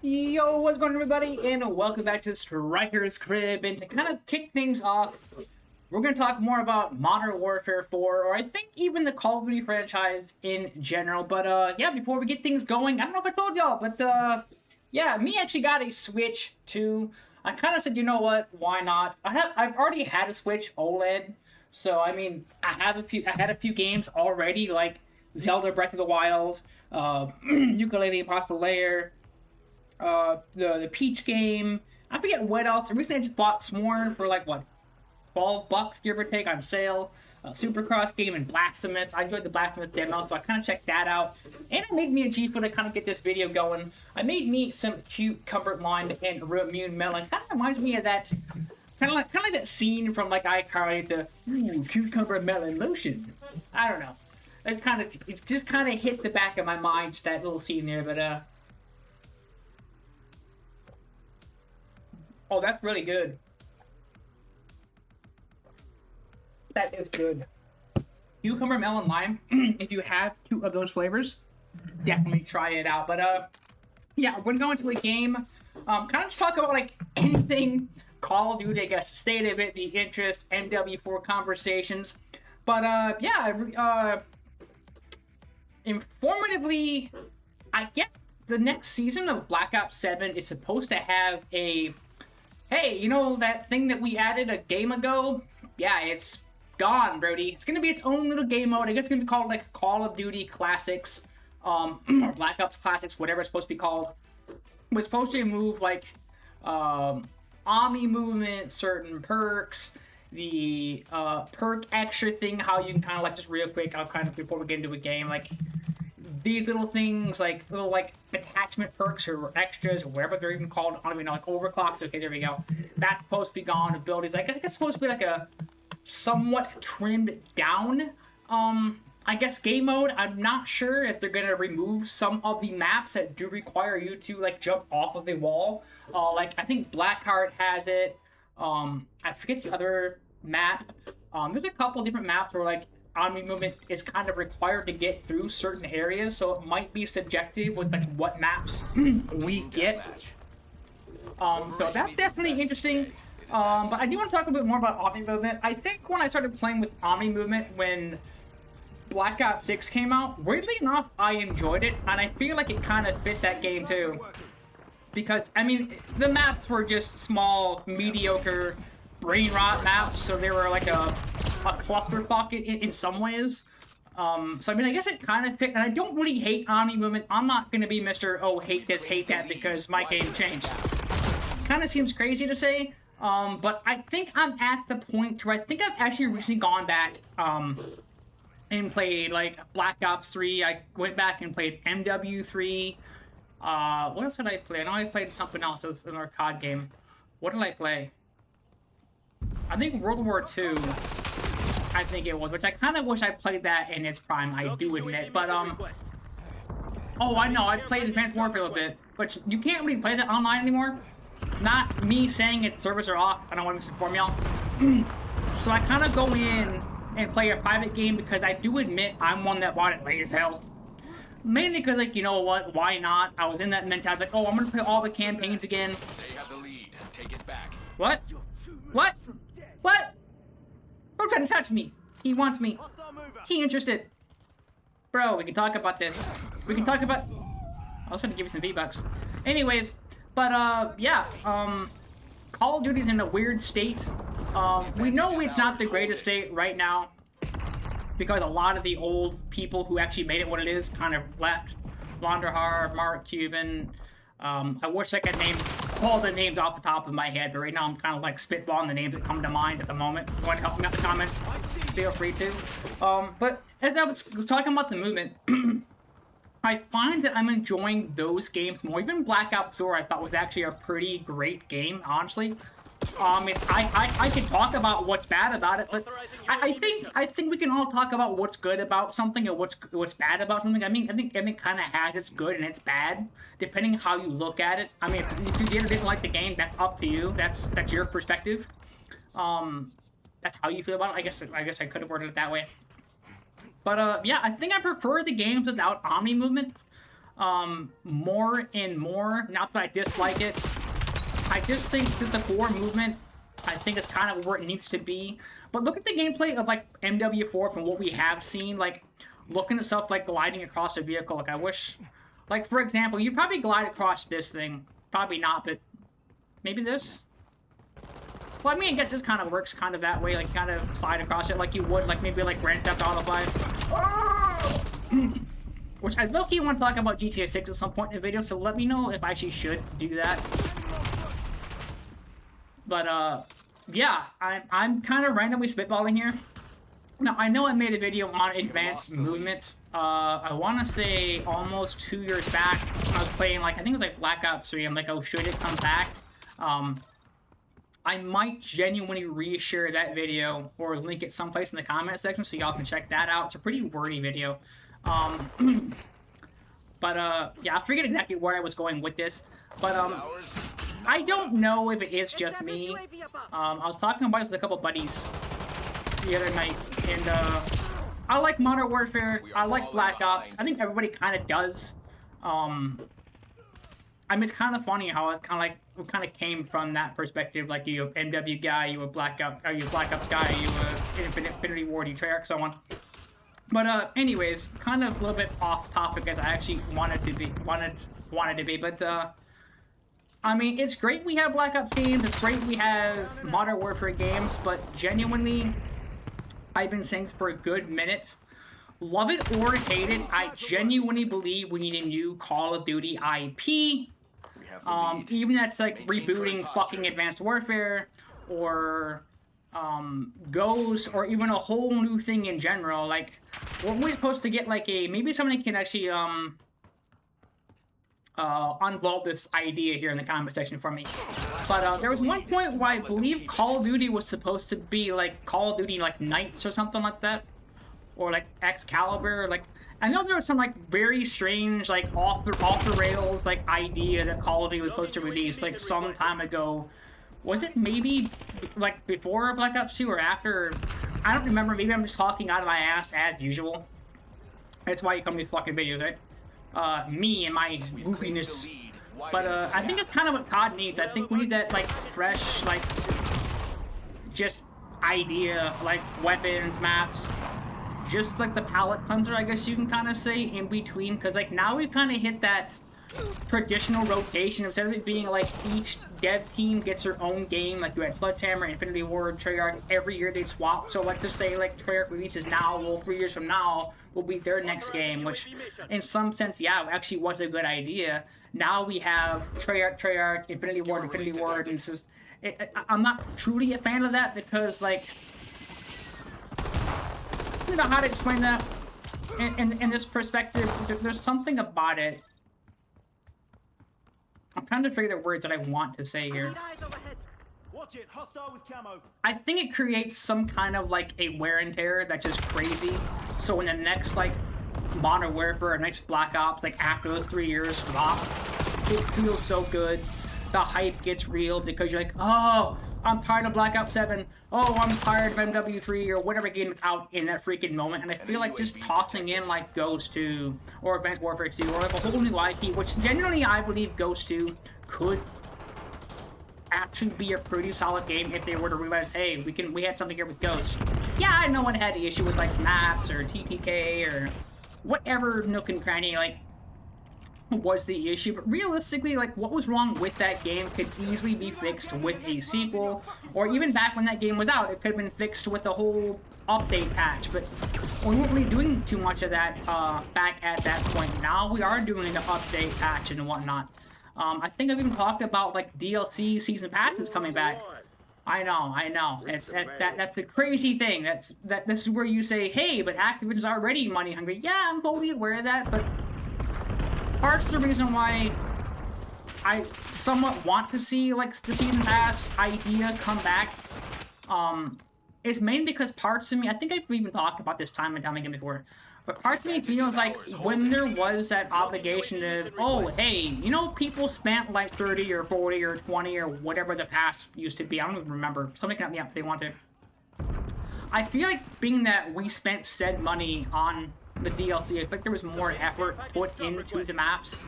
Yo, what's going on, everybody? And welcome back to Striker's Crib. And to kind of kick things off, we're going to talk more about Modern Warfare 4, or I think even the Call of Duty franchise in general. But yeah, before we get things going, I don't know if I told y'all, but yeah, me actually got a Switch too. I kind of said, you know what? Why not? I've already had a Switch OLED, so I mean, I had a few games already, like Zelda Breath of the Wild, Ukulele Impossible Lair, the Peach game. I forget what else. Recently, I just bought Sworn for like what, $12 give or take on sale. Supercross game and Blasphemous. I enjoyed the Blasphemous demo, so I kind of checked that out. And I made me a G-Foot to kind of get this video going. I made me some cute Comfort Line and Immune Melon. Kind of reminds me of that, kind of like that scene from like iCarly, the cucumber melon lotion. I don't know. It's just kind of hit the back of my mind, just that little scene there. But oh, that's really good. That is good. Cucumber, melon, lime. If you have two of those flavors, definitely try it out. But yeah, we're gonna go into a game. Kind of just talk about like anything Call of Duty, I guess, the state of it, the interest, MW4 conversations. But yeah, informatively, I guess the next season of Black Ops 7 is supposed to have a, hey, you know that thing that we added a game ago? Yeah, it's gone, Brody. It's gonna be its own little game mode. I guess it's gonna be called like Call of Duty Classics, or Black Ops Classics, whatever it's supposed to be called. We're supposed to remove like Omni movement, certain perks, the perk extra thing, how you can kind of like, just real quick, I'll kind of, before we get into a game, like these little things, like little like attachment perks or extras or whatever they're even called. I don't even know, like overclocks. Okay, there we go. That's supposed to be gone. Abilities, like I think it's supposed to be like a somewhat trimmed down I guess game mode. I'm not sure if they're gonna remove some of the maps that do require you to like jump off of the wall. Like I think Blackheart has it. I forget the other map. There's a couple different maps where like Omni movement is kind of required to get through certain areas, so it might be subjective with like what maps we get. So that's definitely interesting. But I do want to talk a bit more about Omni movement. I think when I started playing with Omni movement when Black Ops 6 came out, weirdly enough, I enjoyed it, and I feel like it kind of fit that game too. Because, I mean, the maps were just small, mediocre, brain rot maps, so they were like a clusterfuck in some ways. So, I mean, I guess it kind of fit, and I don't really hate Omni movement. I'm not going to be Mr. Oh, hate this, hate that, because my game changed. Kind of seems crazy to say, but I think I'm at the point where I think I've actually recently gone back, and played, like, Black Ops 3. I went back and played MW3. What else did I play? I know I played something else. It was an arcade game. What did I play? I think World War II, I think it was, which I kind of wish I played that in its prime, I do admit. But, oh, I know, I played Advanced Warfare a little bit, but you can't really play that online anymore. Not me saying its servers are off. I don't want to misinform y'all. So I kind of go in and play a private game because I do admit I'm one that bought it late as hell. Mainly because, like, you know what, why not? I was in that mentality, like, oh, I'm gonna play all the campaigns again. They have the lead. Take it back. What? What? What? Bro trying to touch me. He wants me. He interested. Bro, we can talk about this. We can talk about... I was trying to give you some V-Bucks. Anyways, but, yeah, Call of Duty's in a weird state. We know it's not the greatest state right now because a lot of the old people who actually made it what it is kind of left. Vonderhaar, Mark Cuban. I wish I could name all the names off the top of my head, but right now I'm kind of like spitballing the names that come to mind at the moment. If you want to help me out in the comments, feel free to. But as I was talking about the movement, I find that I'm enjoying those games more. Even Black Ops 4 I thought was actually a pretty great game, honestly. I can talk about what's bad about it, but I think we can all talk about what's good about something and what's bad about something. I mean, I think everything kind of has its good and its bad, depending how you look at it. I mean, if you didn't like the game, that's up to you. That's your perspective. That's how you feel about it. I guess I could have worded it that way. But yeah, I think I prefer the games without Omni movement. more and more. Not that I dislike it. I just think that the forward movement, I think, is kind of where it needs to be. But look at the gameplay of, like, MW4 from what we have seen. Like, looking at stuff like gliding across a vehicle. Like, I wish... Like, for example, you probably glide across this thing. Probably not, but... Maybe this? Well, I mean, I guess this kind of works kind of that way. Like, you kind of slide across it like you would, like, maybe, like, Grand Theft Auto 5. Which I low-key want to talk about GTA 6 at some point in the video, so let me know if I actually should do that. But, yeah, I'm kind of randomly spitballing here. Now, I know I made a video on advanced movement. I want to say almost 2 years back when I was playing, like, I think it was, like, Black Ops 3. I'm like, oh, should it come back? I might genuinely reshare that video or link it someplace in the comment section so y'all can check that out. It's a pretty wordy video. But, yeah, I forget exactly where I was going with this. But, I don't know if it is just me. I was talking about it with a couple buddies the other night, and, I like Modern Warfare, I like Black Ops, I think everybody kind of does. I mean, it's kind of funny how it's kind of like, we kind of came from that perspective, like, you a MW guy, you a Black Ops guy, you a Infinity Ward, you Treyarch, so on. But, anyways, kind of a little bit off topic as I actually wanted to be, but, I mean, it's great we have Black Ops games, it's great we have Modern Warfare games, but genuinely, I've been saying for a good minute, love it or hate it, I genuinely believe we need a new Call of Duty IP. Even that's like rebooting fucking Advanced Warfare, or Ghost, or even a whole new thing in general. Like, weren't we supposed to get like a, maybe somebody can actually unvault this idea here in the comment section for me. But there was one point where I believe Call of Duty was supposed to be like Call of Duty like Knights or something like that, or like Excalibur. Like, I know there was some like very strange like off the rails like idea that Call of Duty was supposed to release like some time ago. Was it maybe like before Black Ops 2 or after? I don't remember. Maybe I'm just talking out of my ass as usual. That's why you come to these fucking videos, right? Me and my goofiness. But, I think it's kind of what COD needs. I think we need that, like, fresh, like, just idea, like, weapons, maps. Just, like, the palette cleanser, I guess you can kind of say, in between. Because, like, now we've kind of hit that traditional rotation. Instead of it being, like, each dev team gets their own game. Like, you had Sledgehammer, Infinity Ward, Treyarch. Every year they'd swap. So, let's just say, like, Treyarch releases now. Well, 3 years from now will be their next game, which in some sense, yeah, actually was a good idea. Now we have Treyarch, Infinity Ward, and it's just, I'm not truly a fan of that because, like, I don't know how to explain that in this perspective. There's something about it. I'm trying to figure the words that I want to say here. Watch it, hostile with camo. I think it creates some kind of like a wear and tear that's just crazy. So when the next like Modern Warfare or next Black Ops, like after those 3 years drops, it feels so good. The hype gets real because you're like, oh, I'm tired of Black Ops 7. Oh, I'm tired of MW3 or whatever game that's out in that freaking moment. And I feel like just tossing in like Ghost 2 or Advanced Warfare 2 or like a whole new IP, which generally I believe Ghost 2 could actually be a pretty solid game if they were to realize, hey, we had something here with Ghost. Yeah, I know one had the issue with like maps or TTK or whatever nook and cranny like was the issue, but realistically, like, what was wrong with that game could easily be fixed with a sequel, or even back when that game was out, it could have been fixed with a whole update patch, but we weren't really doing too much of that back at that point. Now we are doing an update patch and whatnot. I think I've even talked about, like, DLC season passes coming back. I know. That's a crazy thing. This is where you say, hey, but Activision's already money hungry. Yeah, I'm totally aware of that, but part's the reason why I somewhat want to see, like, the season pass idea come back. It's mainly because parts of me, I think I've even talked about this time and time again before, but parts of me feels like when there was that obligation of, oh, hey, you know, people spent like 30 or 40 or 20 or whatever the pass used to be. I don't even remember. Somebody can help me out if they want to. I feel like being that we spent said money on the DLC. I feel like there was more effort put into the maps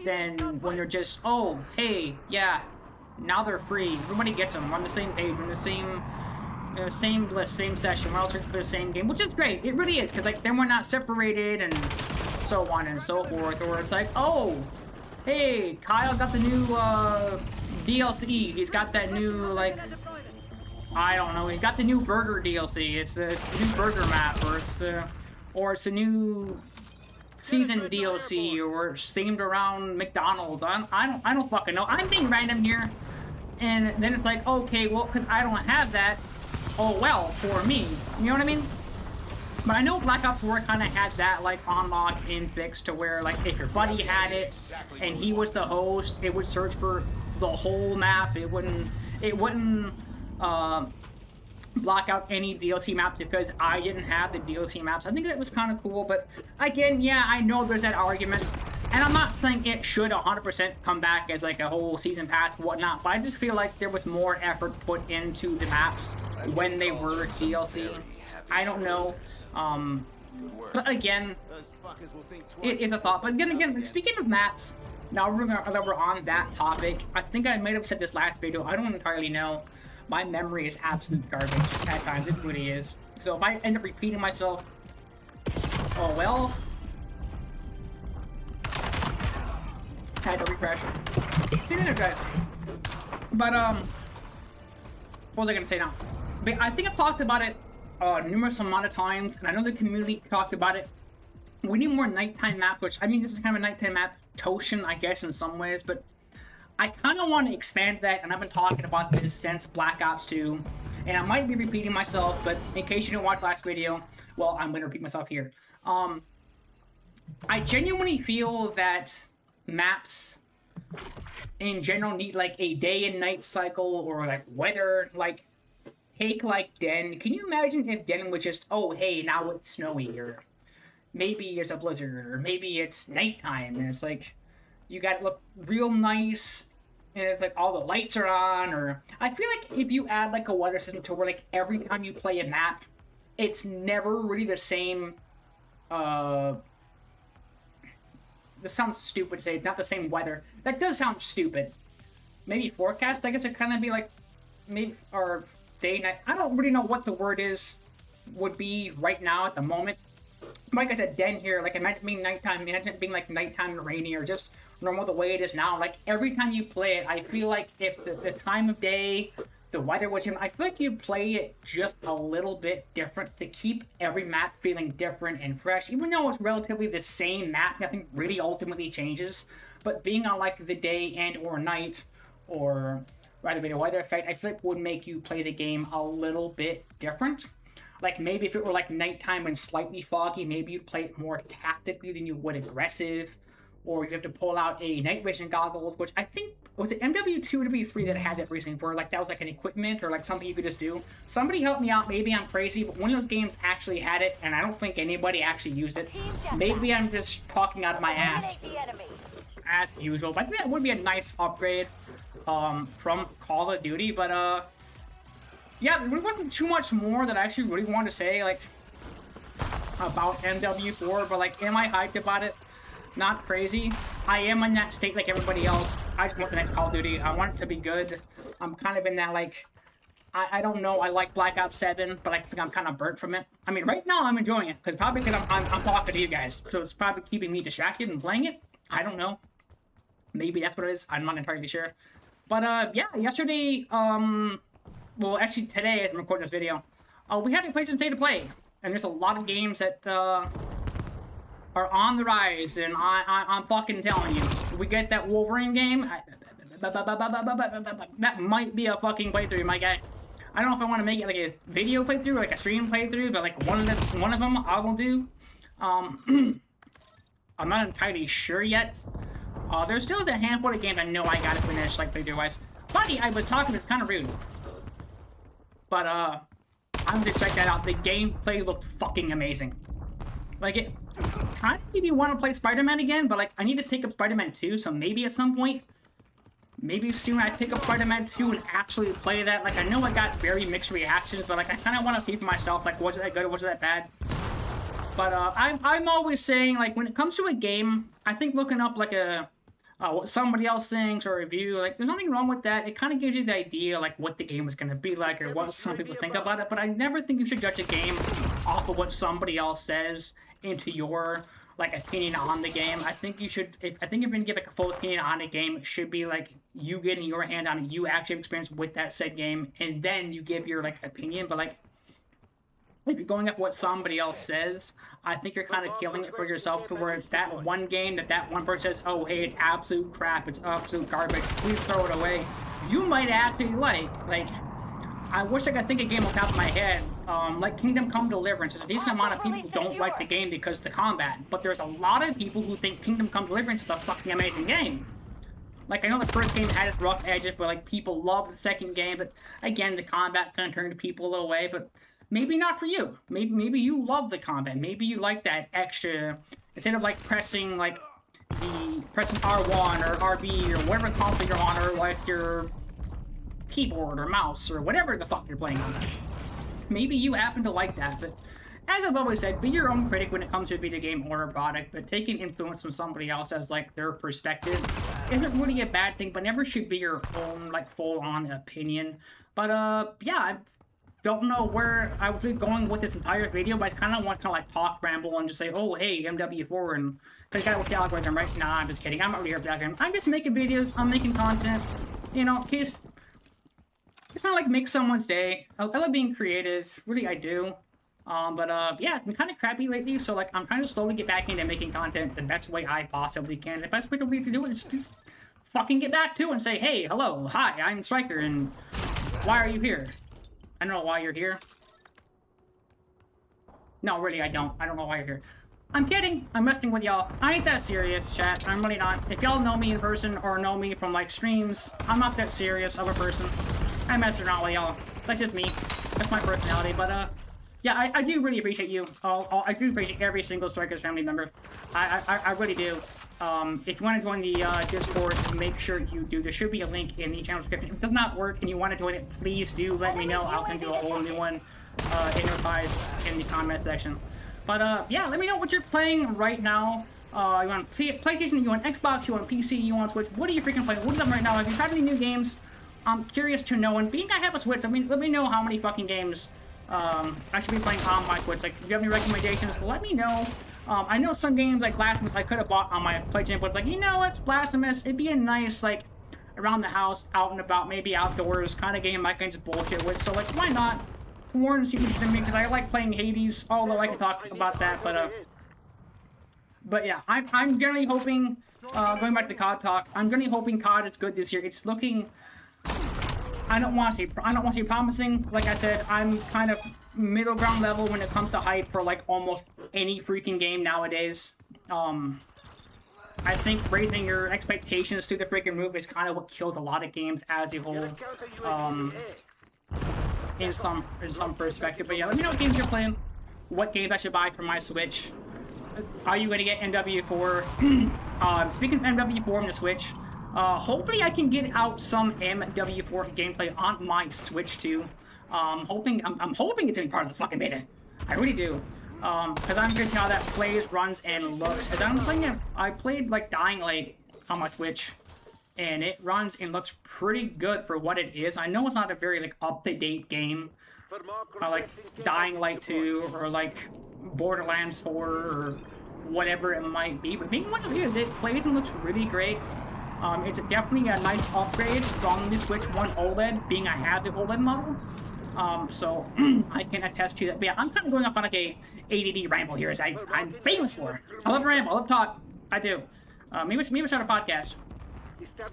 than when they're just, oh, hey, yeah, now they're free. Everybody gets them. We're on the same page. We're in the same list, same session. We're all searching for the same game, which is great. It really is, because like then we're not separated and so on and so forth. Or it's like, oh, hey, Kyle got the new DLC. He's got that new, like, I don't know. He got the new burger DLC. It's the new burger map, or it's a new season DLC, or it's themed around McDonald's. I don't fucking know. I'm being random here, and then it's like, okay, well, because I don't have that. Oh well, for me. You know what I mean? But I know Black Ops 4 kind of had that like unlock in fix to where like if your buddy had it and he was the host, it would search for the whole map. It wouldn't block out any DLC maps because I didn't have the DLC maps. I think that was kind of cool, but again, yeah, I know there's that argument, and I'm not saying it should 100% come back as like a whole season pass and whatnot, but I just feel like there was more effort put into the maps when they were DLC. I don't know, but again, it is a thought. But again, speaking of maps, now that we're on that topic, I think I might have said this last video, I don't entirely know. My memory is absolute garbage at times, it really is. So if I end up repeating myself, oh well. Had to refresh. Get in there, guys. But, what was I gonna say now? But I think I've talked about it numerous amount of times, and I know the community talked about it. We need more nighttime map, which, I mean, this is kind of a nighttime map, Toshin, I guess, in some ways, but I kind of want to expand that, and I've been talking about this since Black Ops 2, and I might be repeating myself, but in case you didn't watch last video, well, I'm going to repeat myself here. I genuinely feel that maps in general need like a day and night cycle, or like weather, like take like Den. Can you imagine if Den was just, oh hey, now it's snowy, or maybe there's a blizzard, or maybe it's nighttime, and it's like you got to look real nice, and it's like all the lights are on. Or I feel like if you add like a weather system to where like every time you play a map, it's never really the same. This sounds stupid to say, it's not the same weather. That does sound stupid. Maybe forecast, I guess it kind of be like, maybe, or day, night. I don't really know what the word would be right now at the moment. Like I said, Den here, like imagine being nighttime, imagine it being like nighttime and rainy, or just normal the way it is now. Like every time you play it, I feel like if the time of day, the weather was him, I feel like you'd play it just a little bit different to keep every map feeling different and fresh. Even though it's relatively the same map, nothing really ultimately changes. But being on like the day and or night, or rather be the weather effect, I feel like would make you play the game a little bit different. Like maybe if it were like nighttime and slightly foggy, maybe you'd play it more tactically than you would aggressive. Or you have to pull out a night vision goggles, which I think, was it MW2 or MW3 that had that recently, where like that was like an equipment or like something you could just do? Somebody help me out, maybe I'm crazy, but one of those games actually had it, and I don't think anybody actually used it. Maybe I'm just talking out of my ass, as usual, but I think that would be a nice upgrade from Call of Duty. But yeah, there really wasn't too much more that I actually really wanted to say, like, about MW4, but like, am I hyped about it? Not crazy. I am in that state like everybody else. I just want the next Call of Duty. I want it to be good. I'm kind of in that, like, I don't know, I like Black Ops 7, but I think I'm kind of burnt from it. I mean, right now I'm enjoying it, because I'm talking to you guys, so it's probably keeping me distracted and playing it. I don't know. Maybe that's what it is. I'm not entirely sure. But, yeah, yesterday, well, actually today, as I'm recording this video, we had a PlayStation State to play, and there's a lot of games that, are on the rise, and I'm fucking telling you. If we get that Wolverine game, that might be a fucking playthrough, my guy. I don't know if I want to make it like a video playthrough or like a stream playthrough, but like one of them I will do. I'm not entirely sure yet. There's still a handful of games I know I gotta finish, like playthrough-wise. Buddy, I was talking, it's kind of rude. But I'm gonna check that out. The gameplay looked fucking amazing. Like, it kind of made me want to play Spider-Man again, but like, I need to pick up Spider-Man 2, so maybe at some point, maybe soon I pick up Spider-Man 2 and actually play that. Like, I know I got very mixed reactions, but like, I kind of want to see for myself, like, was it that good or was it that bad? But I'm always saying, like, when it comes to a game, I think looking up like what somebody else thinks or a review, like, there's nothing wrong with that. It kind of gives you the idea, like, what the game is going to be like or what some people think about it. But I never think you should judge a game off of what somebody else says into your, like, opinion on the game. I think you should, I think if you're going to give, like, a full opinion on a game, it should be, like, you getting your hand on it, you actually have experience with that said game, and then you give your, like, opinion. But, like, if you're going up what somebody else says, I think you're kind of killing it for yourself. Where that one game that one person says, oh, hey, it's absolute crap, it's absolute garbage, please throw it away, you might actually like, I wish I could think of a game off the top of my head, like Kingdom Come Deliverance. There's a decent amount of people who don't like the game because of the combat, but there's a lot of people who think Kingdom Come Deliverance is a fucking amazing game. Like, I know the first game had its rough edges, but, like, people loved the second game, but, again, the combat kind of turned people away, but maybe not for you. Maybe you love the combat. Maybe you like that extra, instead of, like, pressing R1 or RB or whatever console you're on, or, like, your keyboard or mouse or whatever the fuck you're playing on. Maybe you happen to like that, but as I've always said, be your own critic when it comes to a video game or a product, but taking influence from somebody else as, like, their perspective isn't really a bad thing, but never should be your own, like, full-on opinion. But, yeah, I don't know where I was going with this entire video, but I kind of want to, like, talk, ramble, and just say, oh, hey, MW4, and because you gotta work the algorithm, right? Nah, I'm just kidding. I'm not really here for the algorithm. I'm just making videos. I'm making content, you know, in case it's kind of like make someone's day. I love being creative. Really, I do. Yeah, it's been kind of crappy lately, so, like, I'm trying to slowly get back into making content the best way I possibly can. The best way to do it is just fucking get back to it and say, hey, hello, hi, I'm Striker, and why are you here? I don't know why you're here. No, really, I don't. I don't know why you're here. I'm kidding. I'm messing with y'all. I ain't that serious, chat. I'm really not. If y'all know me in person or know me from, like, streams, I'm not that serious of a person. I mess around with y'all. That's just me. That's my personality, but, yeah, I do really appreciate you. I do appreciate every single Strikers family member. I really do. If you want to join the Discord, make sure you do. There should be a link in the channel description. If it does not work and you want to join it, please do let me know. I'll send you a whole new one in replies in the comment section. But yeah, let me know what you're playing right now. You want PlayStation, you want Xbox, you want PC, you want Switch. What are you freaking playing? What is up right now? If you have any new games, I'm curious to know. And being I have a Switch, I mean, let me know how many fucking games I should be playing on my Switch. Like, if you have any recommendations, let me know. I know some games like Blasphemous I could have bought on my PlayStation, but it's like, you know what's Blasphemous? It'd be a nice, like, around the house, out and about, maybe outdoors kind of game I can just bullshit with. So, like, why not? Warren seems to me because I like playing Hades, although I can talk about that, but yeah, I'm generally hoping, going back to COD talk, I'm generally hoping COD is good this year. It's looking, I don't want to say promising. Like I said, I'm kind of middle ground level when it comes to hype for, like, almost any freaking game nowadays. I think raising your expectations to the freaking roof is kind of what kills a lot of games as a whole. In some perspective, but yeah, let me know what games you're playing, what games I should buy for my Switch. Are you going to get MW4? Speaking of MW4 on the Switch, hopefully I can get out some MW4 gameplay on my Switch too. I'm hoping it's going to be part of the fucking beta. I really do. Because I'm curious how that plays, runs, and looks. As I'm playing it, I played, like, Dying Light on my Switch, and it runs and looks pretty good for what it is. I know it's not a very, like, up-to-date game, like Dying Light 2 or, like, Borderlands 4 or whatever it might be, but being what it is, it plays and looks really great. It's definitely a nice upgrade from the Switch 1 OLED, being I have the OLED model. So I can attest to that. But yeah, I'm kind of going off on, like, a ADD ramble here, as I'm famous for. I love ramble, I love talk. I do. Maybe we start a podcast.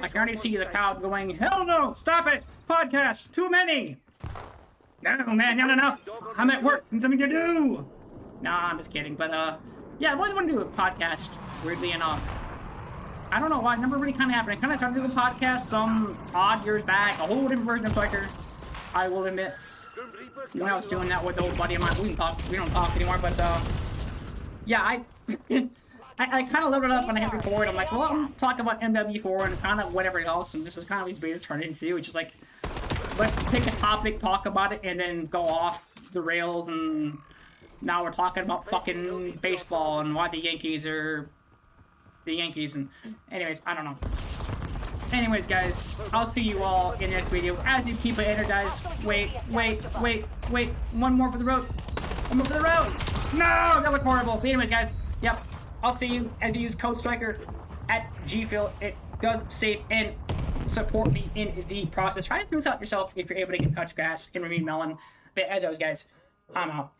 I can already see the crowd going, hell no, stop it, podcast, too many. No, man, not enough. I'm at work, need something to do. Nah, I'm just kidding, but yeah, I've always wanted to do a podcast, weirdly enough. I don't know why, it never really kind of happened. I kind of started doing a podcast some odd years back, a whole different version of Striker, I will admit. When I was doing that with the old buddy of mine, we don't talk anymore, but yeah, I kind of loaded up and I hit record. I'm like, well, I'm going to talk about MW4 and kind of whatever else, and this is kind of these betas turned into, which is like, let's take a topic, talk about it, and then go off the rails and Now we're talking about fucking baseball and why the Yankees are the Yankees. And anyways, I don't know. Anyways, guys, I'll see you all in the next video. As you keep it energized. Wait. One more for the road. One more for the road. No, that looked horrible. But anyways, guys, yep. I'll see you as you use code Striker at GPhil. It does save and support me in the process. Try to smooth out yourself if you're able to get touch grass and remove melon. But as always, guys, I'm out.